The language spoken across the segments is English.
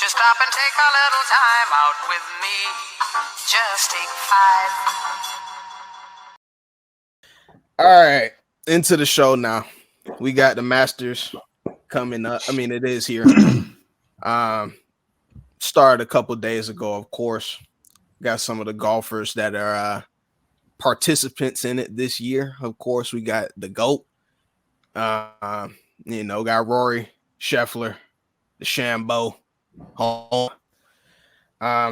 you stop and take a little time out with me? Just take 5. All right, into the show now. We got the Masters coming up. I mean, it is here. Started a couple days ago, of course. Got some of the golfers that are participants in it this year. Of course, we got the GOAT. Got Rory, Scheffler, DeChambeau,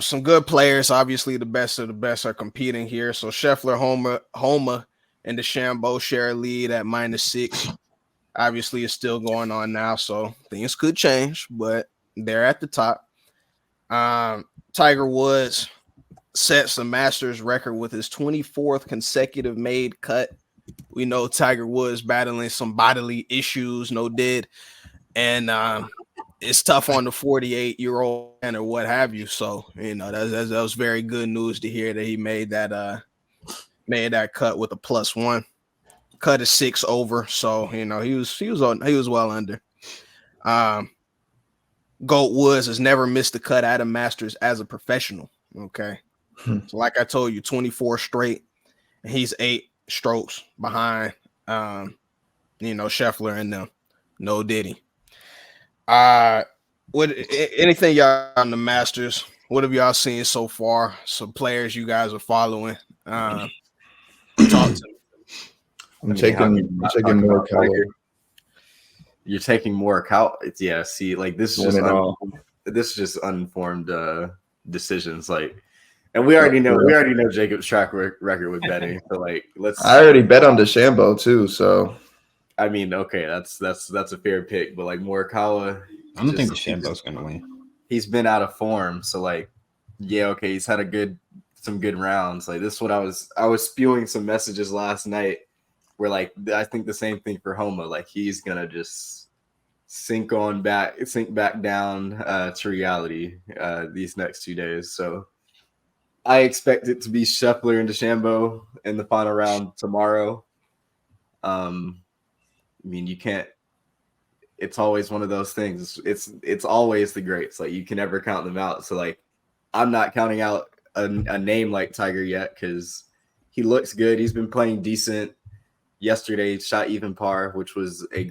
some good players. Obviously, the best of the best are competing here. So Scheffler, Homa, and DeChambeau share a lead at -6. Obviously, it's still going on now, so things could change, but they're at the top. Tiger Woods sets the Masters record with his 24th consecutive made cut. We know Tiger Woods battling some bodily issues, and it's tough on the 48-year-old man or what have you. So that was very good news to hear that he made that cut with a +1. Cut is 6 over, so he was well under. GOAT Woods has never missed a cut at a Masters as a professional. Okay, so like I told you, 24 straight, and he's 8 strokes behind. Scheffler and them. No Diddy. What anything y'all on the Masters? What have y'all seen so far? Some players you guys are following. Talk to me. I'm taking more color. You're taking more account. See, like this is just uninformed decisions. Like, and we already know Jacob's track record with betting. So like, I already bet on DeChambeau too. So, I mean, okay, that's a fair pick. But like Morikawa, I don't think DeChambeau's gonna win. He's been out of form. So like, yeah, okay, he's had some good rounds. Like this is what I was spewing some messages last night. Where like I think the same thing for Homa, like he's gonna just sink back down to reality these next 2 days. So I expect it to be Scheffler and DeChambeau in the final round tomorrow. I mean, you can't. It's always one of those things. It's always the greats. Like you can never count them out. So like I'm not counting out a name like Tiger yet because he looks good. He's been playing decent. Yesterday, shot even par, which was a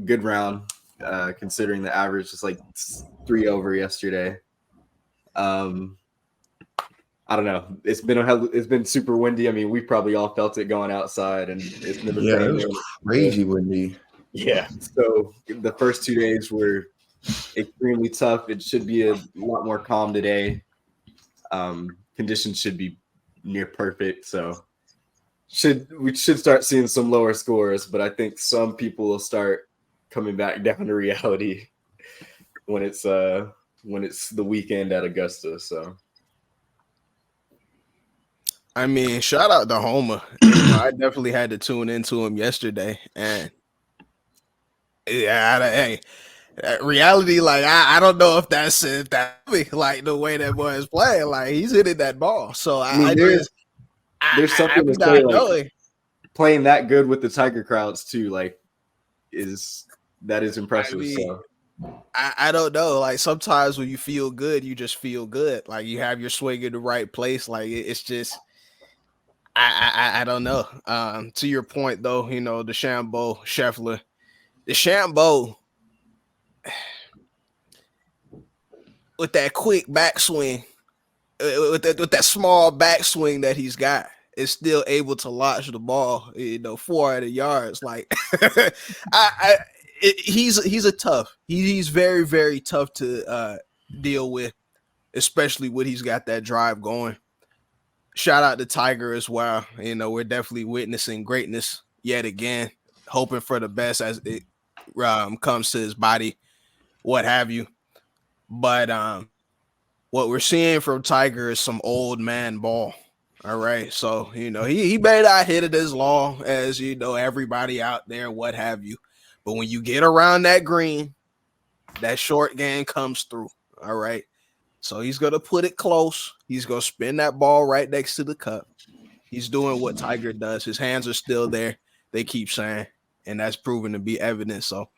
good round, considering the average was like 3 over yesterday. I don't know. It's been super windy. I mean, we probably all felt it going outside, and it's never it was crazy windy. Yeah. So the first 2 days were extremely tough. It should be a lot more calm today. Conditions should be near perfect. So. We should start seeing some lower scores, but I think some people will start coming back down to reality when it's the weekend at Augusta. So, I mean, shout out to Homa. I definitely had to tune into him yesterday, and reality. Like I don't know if that's like the way that boy is playing. Like he's hitting that ball, so there's something to say, like, playing that good with the Tiger crowds too, like is impressive. I mean, so I don't know. Like sometimes when you feel good, you just feel good. Like you have your swing in the right place. Like it's just I don't know. To your point though, DeChambeau, Scheffler, DeChambeau with that quick backswing, with that small backswing that he's got. Is still able to launch the ball, 400 yards. Like, he's a tough. He's very, very tough to deal with, especially when he's got that drive going. Shout out to Tiger as well. We're definitely witnessing greatness yet again, hoping for the best as it comes to his body, what have you. But what we're seeing from Tiger is some old man ball. All right, so he may not hit it as long as everybody out there, what have you, but when you get around that green, that short game comes through. All right, so he's gonna put it close. He's gonna spin that ball right next to the cup. He's doing what Tiger does. His hands are still there. They keep saying, and that's proven to be evidence. So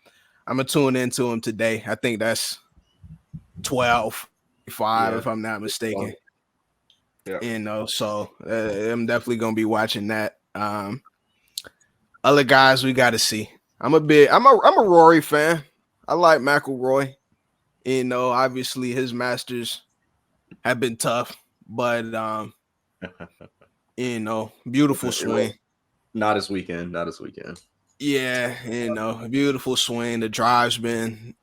I'm gonna tune into him today. I think that's 12, 5, Yeah. if I'm not mistaken. Yeah. You know, so I'm definitely gonna be watching that. Other guys we got to see. I'm a Rory fan. I like McIlroy. You know, obviously his Masters have been tough, but you know, beautiful swing. Not his weekend. Not his weekend. Yeah, you know, beautiful swing. The drive's been,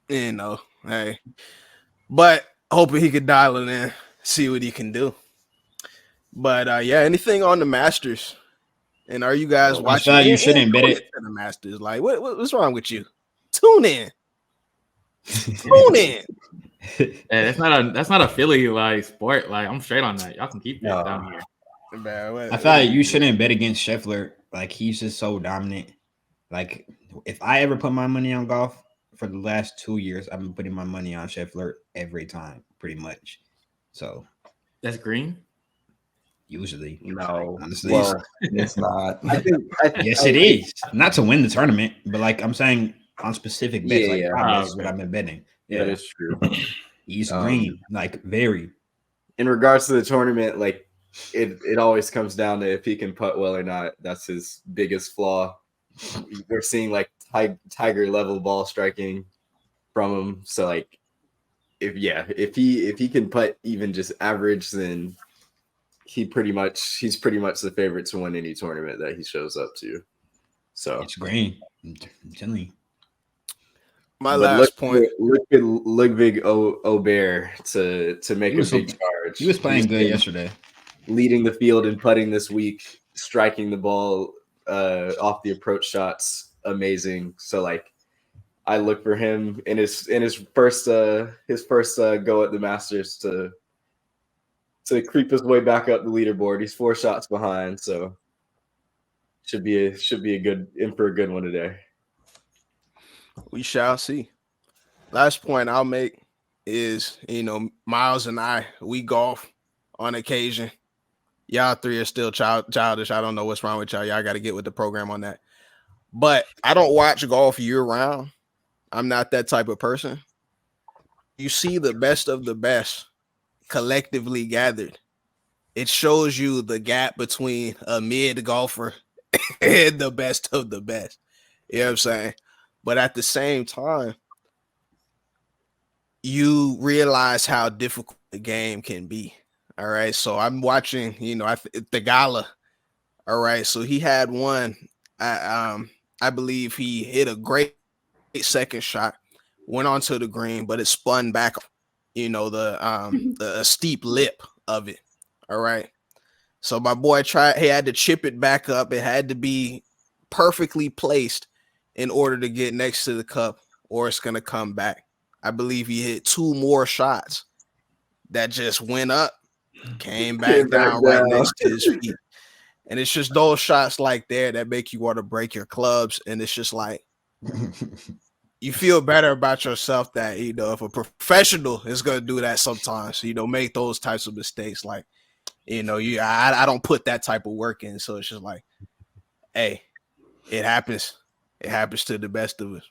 you know, hey, but hoping he could dial it in, see what he can do. But yeah, anything on the Masters? And are you guys I watching? feel like you And shouldn't bet tune it. into the Masters. Like, what's wrong with you? Tune in. Tune in. Yeah, that's not a Philly like sport. Like I'm straight on that. Y'all can keep that down here. Man, I feel like you shouldn't bet against Scheffler. Like he's just so dominant. Like if I ever put my money on golf for the last 2 years, I've been putting my money on Scheffler every time, pretty much. So That's green. usually, No. honestly, Well, It's not. yes, it is. Not to win the tournament, but like I'm saying on specific bets, like Yeah. prop bets, Oh, what okay. I've been betting. That Yeah, is true. he's green, like very. In regards to the tournament, like it always comes down to if he can putt well or not. That's his biggest flaw. We're seeing like Tiger level ball striking from him. So like if he can putt even just average, then he's pretty much the favorite to win any tournament that he shows up to. So It's green. I'm telling you. My but last point. look at Ludwig Aubert to make He a was big so- charge. He was playing He's good been yesterday. leading the field in putting this week, striking the ball off the approach shots, amazing. So like, I look for him in his first go at the Masters to creep his way back up the leaderboard. He's 4 shots behind, so should be a good in for a good one today. We shall see. Last point I'll make is, you know, Miles and I, we golf on occasion. Y'all 3 are still childish. I don't know what's wrong with y'all. Y'all got to get with the program on that. But I don't watch golf year round. I'm not that type of person. You see the best of the best collectively gathered. It shows you the gap between a mid golfer and the best of the best. You know what I'm saying? But at the same time, you realize how difficult the game can be. All right. So I'm watching, you know, the gala. All right. So he had one. I believe he hit a great second shot, went onto the green, but it spun back, you know, the steep lip of it. All right. So my boy he had to chip it back up. It had to be perfectly placed in order to get next to the cup, or it's gonna come back. I believe he hit 2 more shots that just went up, came back down right next to his feet. And it's just those shots like that make you want to break your clubs. And it's just like you feel better about yourself that, you know, if a professional is gonna do that sometimes, you know, make those types of mistakes. Like, you know, I don't put that type of work in. So it's just like, hey, it happens. It happens to the best of us.